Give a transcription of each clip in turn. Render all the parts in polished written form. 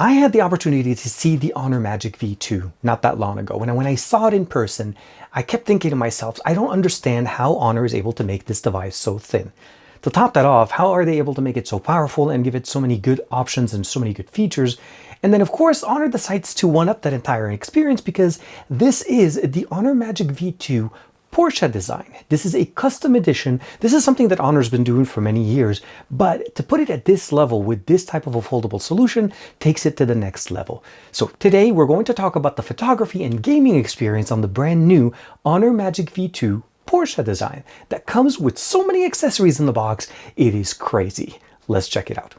I had the opportunity to see the Honor Magic V2 not that long ago. And when I saw it in person, I kept thinking to myself, I don't understand how Honor is able to make this device so thin. To top that off, how are they able to make it so powerful and give it so many good options and so many good features? And then of course, Honor decides to one-up that entire experience because this is the Honor Magic V2 Porsche design. This is a custom edition. This is something that Honor's been doing for many years, but to put it at this level with this type of a foldable solution takes it to the next level. So today we're going to talk about the photography and gaming experience on the brand new Honor Magic V2 Porsche design that comes with so many accessories in the box. It is crazy. Let's check it out.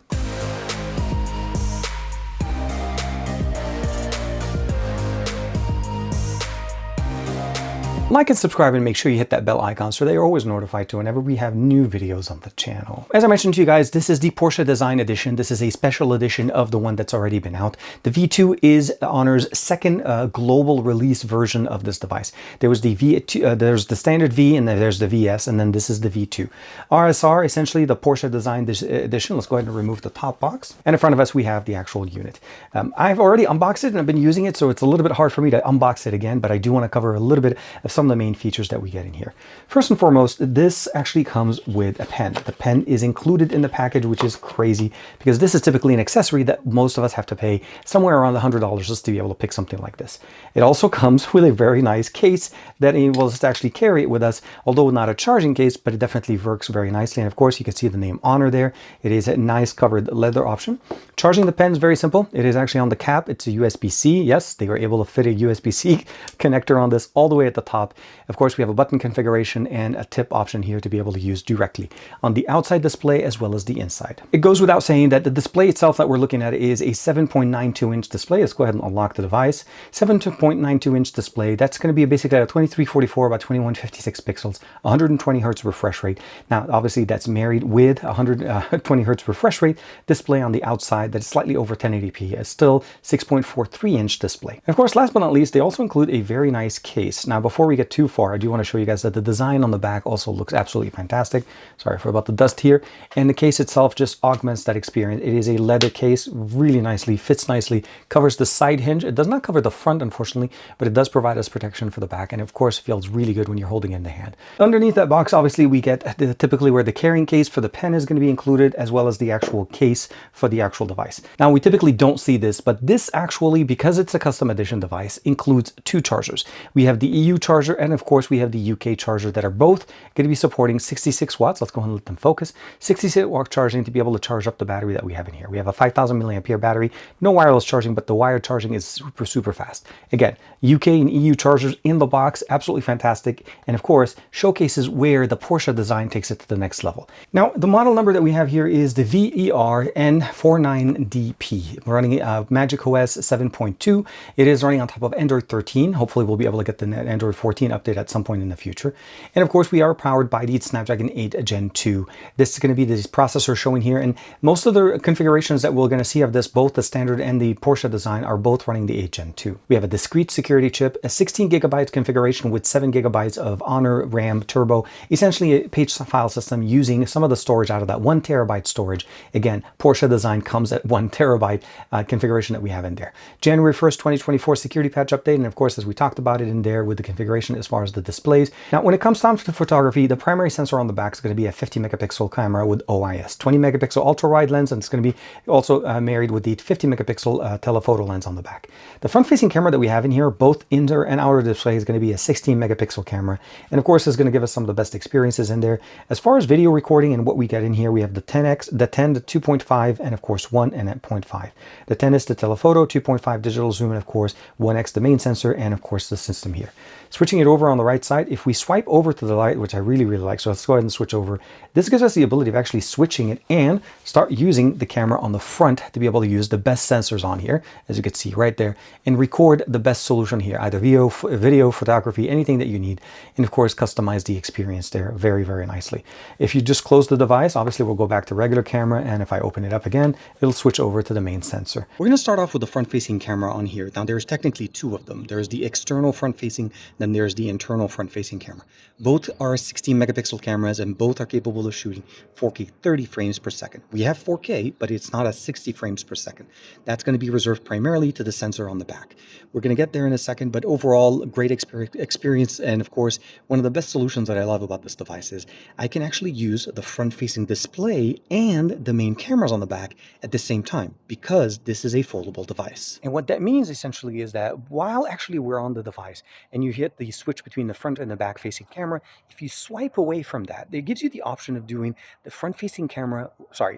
Like and subscribe and make sure you hit that bell icon so that you're always notified to whenever we have new videos on the channel. As I mentioned to you guys, this is the Porsche Design Edition. This is a special edition of the one that's already been out. The V2 is Honor's second global release version of this device. There was the V2, there's the standard V, and then there's the VS, and then this is the V2. RSR, essentially the Porsche Design Edition. Let's go ahead and remove the top box. And in front of us, we have the actual unit. I've already unboxed it and I've been using it, so it's a little bit hard for me to unbox it again, but I do want to cover a little bit of some of the main features that we get in here. First and foremost, this actually comes with a pen. The pen is included in the package, which is crazy because this is typically an accessory that most of us have to pay somewhere around $100 just to be able to pick something like this. It also comes with a very nice case that enables us to actually carry it with us, although not a charging case, but it definitely works very nicely. And of course, you can see the name Honor there. It is a nice covered leather option. Charging the pen is very simple. It is actually on the cap. It's a USB-C. Yes, they were able to fit a USB-C connector on this all the way at the top. Of course, we have a button configuration and a tip option here to be able to use directly on the outside display as well as the inside. It goes without saying that the display itself that we're looking at is a 7.92-inch display. Let's go ahead and unlock the device. 7.92-inch display. That's going to be basically a 2344 by 2156 pixels, 120 hertz refresh rate. Now, obviously, that's married with 120 hertz refresh rate display on the outside that is slightly over 1080p. It's still 6.43-inch display. And of course, last but not least, they also include a very nice case. Now, before we get too far, I do want to show you guys that the design on the back also looks absolutely fantastic. Sorry for about the dust here. And the case itself just augments that experience. It is a leather case, really nicely, fits nicely, covers the side hinge. It does not cover the front, unfortunately, but it does provide us protection for the back. And of course, feels really good when you're holding it in the hand. Underneath that box, obviously, we get typically where the carrying case for the pen is going to be included, as well as the actual case for the actual device. Now, we typically don't see this, but this actually, because it's a custom edition device, includes two chargers. We have the EU charger, and of course, we have the UK charger that are both going to be supporting 66 watts. Let's go ahead and let them focus. 66 watt charging to be able to charge up the battery that we have in here. We have a 5000 milliampere battery, no wireless charging, but the wired charging is super fast. Again, UK and EU chargers in the box, absolutely fantastic. And of course, showcases where the Porsche design takes it to the next level. Now, the model number that we have here is the VER N49DP. We're running Magic OS 7.2. It is running on top of Android 13. Hopefully, we'll be able to get the Android 14 update at some point in the future. And of course, we are powered by the Snapdragon 8 Gen 2. This is going to be this processor showing here. And most of the configurations that we're going to see of this, both the standard and the Porsche design, are both running the 8 Gen 2. We have a discrete security chip, a 16 gigabyte configuration with 7 gigabytes of Honor RAM Turbo, essentially a page file system using some of the storage out of that 1 terabyte storage. Again, Porsche design comes at 1 terabyte configuration that we have in there. January 1st, 2024 security patch update. And of course, as we talked about it in there with the configuration as far as the displays. Now, when it comes down to the photography, the primary sensor on the back is going to be a 50 megapixel camera with OIS, 20 megapixel ultra wide lens, and it's going to be also married with the 50 megapixel telephoto lens on the back. The front facing camera that we have in here, both inner and outer display, is going to be a 16 megapixel camera. And of course, it's going to give us some of the best experiences in there. As far as video recording and what we get in here, we have the 10x, the 10 to 2.5, and of course 1 and at 0.5. The 10 is the telephoto, 2.5 digital zoom, and of course 1x the main sensor, and of course the system here. Switching it over on the right side, if we swipe over to the right, which I really like, so let's go ahead and switch over. This gives us the ability of actually switching it and start using the camera on the front to be able to use the best sensors on here, as you can see right there, and record the best solution here, either video, photography, anything that you need, and of course customize the experience there very nicely. If you just close the device, obviously we'll go back to regular camera, and if I open it up again, it'll switch over to the main sensor. We're going to start off with the front-facing camera on here. Now there's technically two of them. There's the external front-facing, then here is the internal front-facing camera. Both are 16 megapixel cameras and both are capable of shooting 4K 30 frames per second. We have 4K, but it's not at 60 frames per second. That's going to be reserved primarily to the sensor on the back. We're going to get there in a second, but overall, great experience. And of course, one of the best solutions that I love about this device is I can actually use the front-facing display and the main cameras on the back at the same time because this is a foldable device. And what that means essentially is that while actually we're on the device and you hit the switch between the front and the back facing camera, if you swipe away from that, it gives you the option of doing the front-facing camera,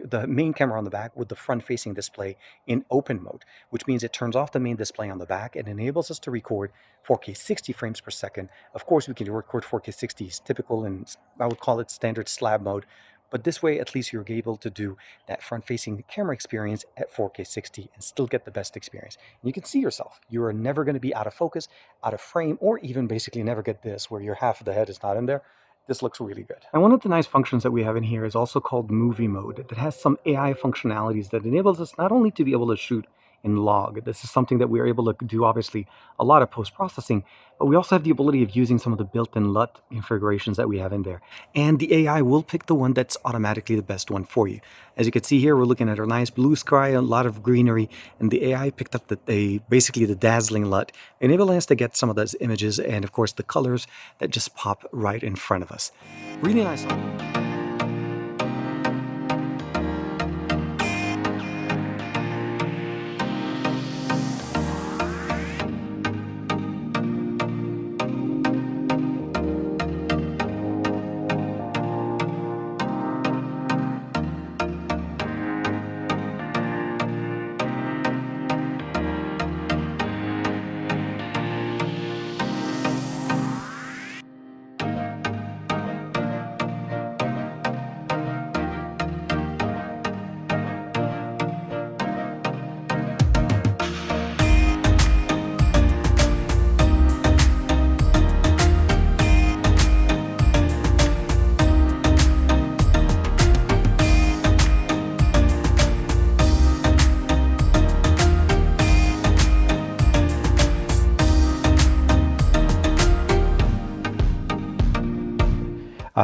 the main camera on the back with the front-facing display in open mode, which means it turns off the main display on the back and enables us to record 4K 60 frames per second. Of course, we can record 4K 60 is typical and I would call it standard slab mode. But this way, at least you're able to do that front-facing camera experience at 4K 60 and still get the best experience. And you can see yourself. You are never going to be out of focus, out of frame, or even basically never get this where your half of the head is not in there. This looks really good. And one of the nice functions that we have in here is also called movie mode that has some AI functionalities that enables us not only to be able to shoot in log. This is something that we are able to do, obviously, a lot of post-processing, but we also have the ability of using some of the built-in LUT configurations that we have in there. And the AI will pick the one that's automatically the best one for you. As you can see here, we're looking at a nice blue sky, a lot of greenery, and the AI picked up basically the dazzling LUT, enabling us to get some of those images and, of course, the colors that just pop right in front of us. Really nice.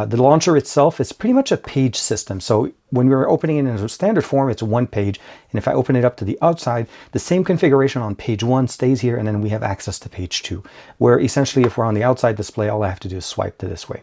The launcher itself is pretty much a page system. So when we're opening it in a standard form, it's one page. And if I open it up to the outside, the same configuration on page 1 stays here. And then we have access to page 2, where essentially if we're on the outside display, all I have to do is swipe to this way.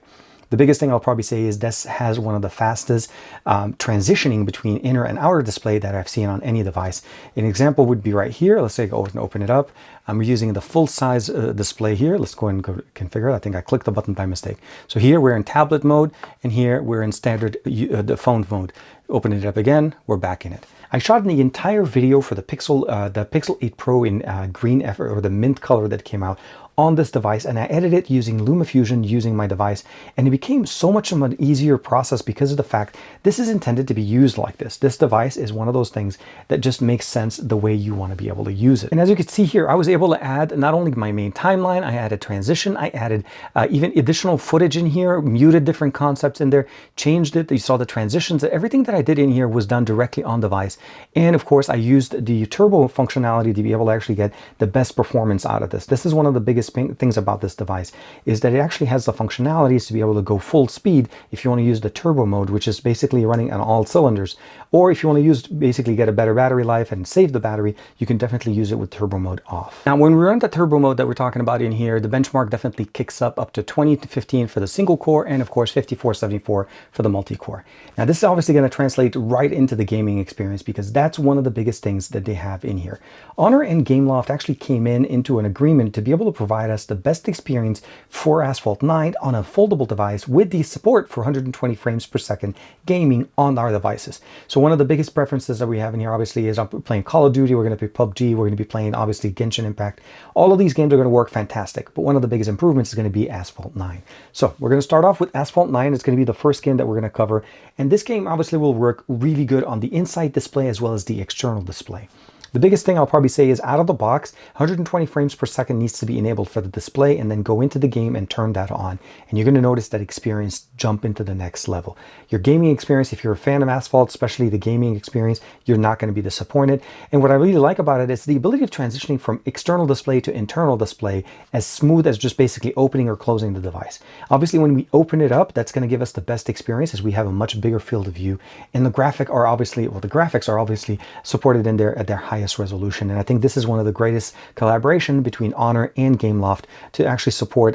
The biggest thing I'll probably say is this has one of the fastest transitioning between inner and outer display that I've seen on any device. An example would be right here. Let's say I go and open it up. I'm using the full size display here. Let's go and go configure it. I think I clicked the button by mistake. So here we're in tablet mode and here we're in standard the phone mode. Open it up again, we're back in it. I shot the entire video for the Pixel 8 Pro in green or the mint color that came out on this device, and I edited it using LumaFusion using my device, and it became so much of an easier process because of the fact this is intended to be used like this. This device is one of those things that just makes sense the way you want to be able to use it. And as you can see here, I was able to add not only my main timeline, I added transition, I added even additional footage in here, muted different concepts in there, changed it. You saw the transitions. Everything that I did in here was done directly on device. And of course, I used the turbo functionality to be able to actually get the best performance out of this. This is one of the biggest things about this device is that it actually has the functionalities to be able to go full speed if you want to use the turbo mode, which is basically running on all cylinders, or if you want to use basically get a better battery life and save the battery, you can definitely use it with turbo mode off. Now when we run the turbo mode that we're talking about in here, the benchmark definitely kicks up to 20 to 15 for the single core and of course 5474 for the multi-core. Now this is obviously going to translate right into the gaming experience because that's one of the biggest things that they have in here. Honor and Gameloft actually came into an agreement to be able to provide us the best experience for Asphalt 9 on a foldable device with the support for 120 frames per second gaming on our devices. So one of the biggest preferences that we have in here obviously is playing Call of Duty, we're going to play PUBG, we're going to be playing obviously Genshin Impact. All of these games are going to work fantastic, but one of the biggest improvements is going to be Asphalt 9. So we're going to start off with Asphalt 9. It's going to be the first game that we're going to cover, and this game obviously will work really good on the inside display as well as the external display. The biggest thing I'll probably say is out of the box, 120 frames per second needs to be enabled for the display, and then go into the game and turn that on. And you're going to notice that experience jump into the next level. Your gaming experience, if you're a fan of Asphalt, especially the gaming experience, you're not going to be disappointed. And what I really like about it is the ability of transitioning from external display to internal display as smooth as just basically opening or closing the device. Obviously, when we open it up, that's going to give us the best experience as we have a much bigger field of view. And the graphics are obviously supported in there at their highest resolution. And I think this is one of the greatest collaboration between Honor and Gameloft to actually support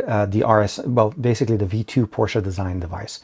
basically the V2 Porsche design device.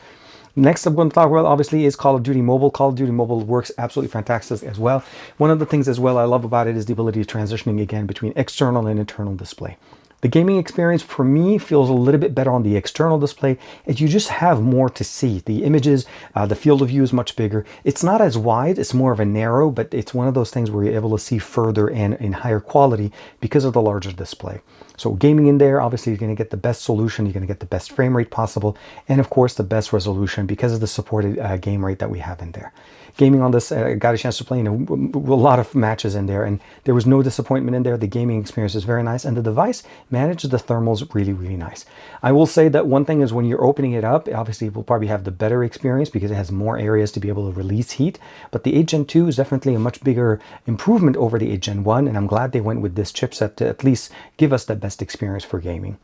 Next I'm going to talk about obviously is Call of Duty Mobile. Call of Duty Mobile works absolutely fantastic as well. One of the things as well I love about it is the ability of transitioning again between external and internal display. The gaming experience for me feels a little bit better on the external display as you just have more to see. The images, the field of view is much bigger. It's not as wide, it's more of a narrow, but it's one of those things where you're able to see further and in higher quality because of the larger display. So gaming in there, obviously you're going to get the best solution, you're going to get the best frame rate possible, and of course the best resolution because of the supported game rate that we have in there. Gaming on this, I got a chance to play a lot of matches in there, and there was no disappointment in there. The gaming experience is very nice, and the device manages the thermals really, really nice. I will say that one thing is when you're opening it up, obviously we'll probably have the better experience because it has more areas to be able to release heat, but the 8 Gen 2 is definitely a much bigger improvement over the 8 Gen 1, and I'm glad they went with this chipset to at least give us the best experience for gaming.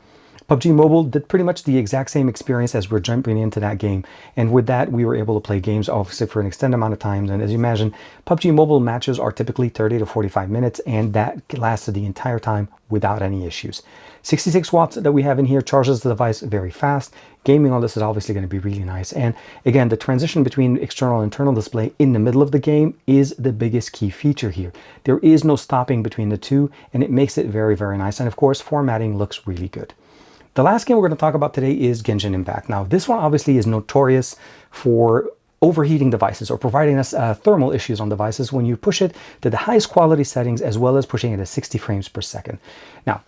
PUBG Mobile did pretty much the exact same experience as we're jumping into that game. And with that, we were able to play games obviously for an extended amount of time. And as you imagine, PUBG Mobile matches are typically 30 to 45 minutes, and that lasted the entire time without any issues. 66 watts that we have in here charges the device very fast. Gaming on this is obviously going to be really nice. And again, the transition between external and internal display in the middle of the game is the biggest key feature here. There is no stopping between the two, and it makes it very, very nice. And of course, formatting looks really good. The last game we're going to talk about today is Genshin Impact. Now, this one obviously is notorious for overheating devices or providing us thermal issues on devices when you push it to the highest quality settings as well as pushing it at 60 frames per second. Now,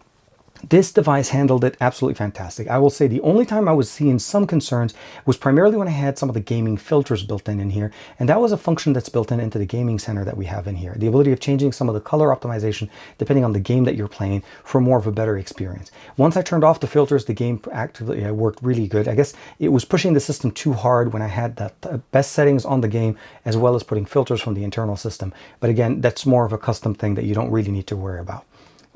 this device handled it absolutely fantastic. I will say the only time I was seeing some concerns was primarily when I had some of the gaming filters built in here, and that was a function that's built into the gaming center that we have in here. The ability of changing some of the color optimization depending on the game that you're playing for more of a better experience. Once I turned off the filters, the game actively worked really good. I guess it was pushing the system too hard when I had the best settings on the game as well as putting filters from the internal system. But again, that's more of a custom thing that you don't really need to worry about.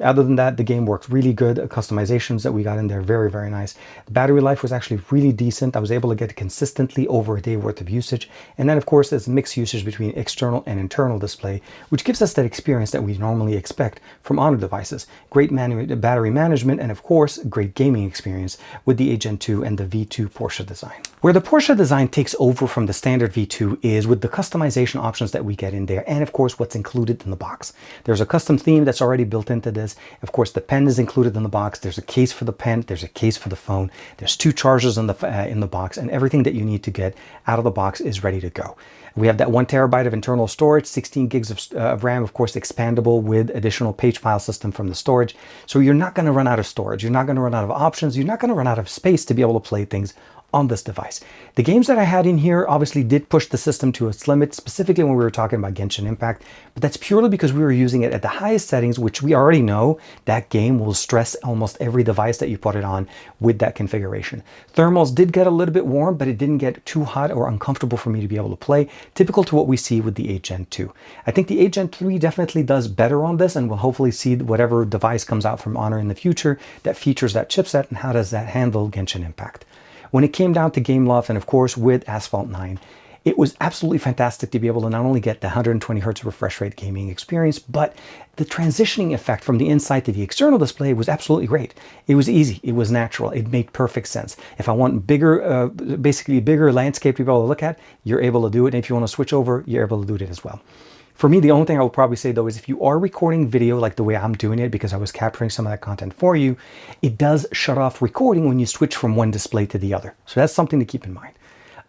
Other than that, the game works really good. Customizations that we got in there, very, very nice. The battery life was actually really decent. I was able to get it consistently over a day worth of usage. And then, of course, there's mixed usage between external and internal display, which gives us that experience that we normally expect from Honor devices. Great battery management, and of course, great gaming experience with the 8 Gen 2 and the V2 Porsche design. Where the Porsche design takes over from the standard V2 is with the customization options that we get in there, and of course, what's included in the box. There's a custom theme that's already built into this. Of course, the pen is included in the box. There's a case for the pen. There's a case for the phone. There's 2 chargers in the box, and everything that you need to get out of the box is ready to go. We have that 1 terabyte of internal storage, 16 gigs of RAM, of course, expandable with additional page file system from the storage. So you're not going to run out of storage. You're not going to run out of options. You're not going to run out of space to be able to play things on this device. The games that I had in here obviously did push the system to its limit, specifically when we were talking about Genshin Impact, but that's purely because we were using it at the highest settings, which we already know that game will stress almost every device that you put it on with that configuration. Thermals did get a little bit warm, but it didn't get too hot or uncomfortable for me to be able to play, typical to what we see with the 8 Gen 2. I think the 8 Gen 3 definitely does better on this, and we'll hopefully see whatever device comes out from Honor in the future that features that chipset and how does that handle Genshin Impact. When it came down to Gameloft and of course with Asphalt 9, it was absolutely fantastic to be able to not only get the 120 Hz refresh rate gaming experience, but the transitioning effect from the inside to the external display was absolutely great. It was easy, it was natural, it made perfect sense. If I want bigger, basically bigger landscape to be able to look at, you're able to do it. And if you want to switch over, you're able to do it as well. For me, the only thing I will probably say though is if you are recording video like the way I'm doing it, because I was capturing some of that content for you, it does shut off recording when you switch from one display to the other. So that's something to keep in mind.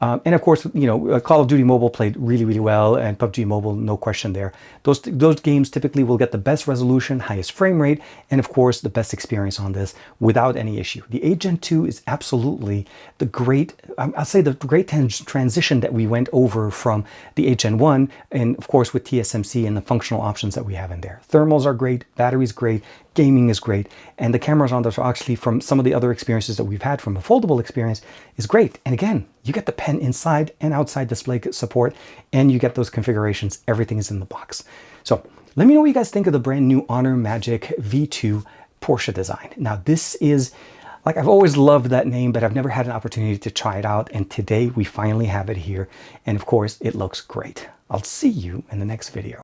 And of course, you know, Call of Duty Mobile played really, really well, and PUBG Mobile, no question there. Those games typically will get the best resolution, highest frame rate, and of course, the best experience on this without any issue. The 8 Gen 2 is absolutely the great, I'll say the great transition that we went over from the 8 Gen 1, and of course with TSMC and the functional options that we have in there. Thermals are great, battery's great, gaming is great, and the cameras on this are actually, from some of the other experiences that we've had from a foldable experience, is great. And again, you get the pen inside and outside display support, and you get those configurations. Everything is in the box. So let me know what you guys think of the brand new Honor Magic V2 Porsche design. Now this is, like, I've always loved that name, but I've never had an opportunity to try it out. And today we finally have it here. And of course, it looks great. I'll see you in the next video.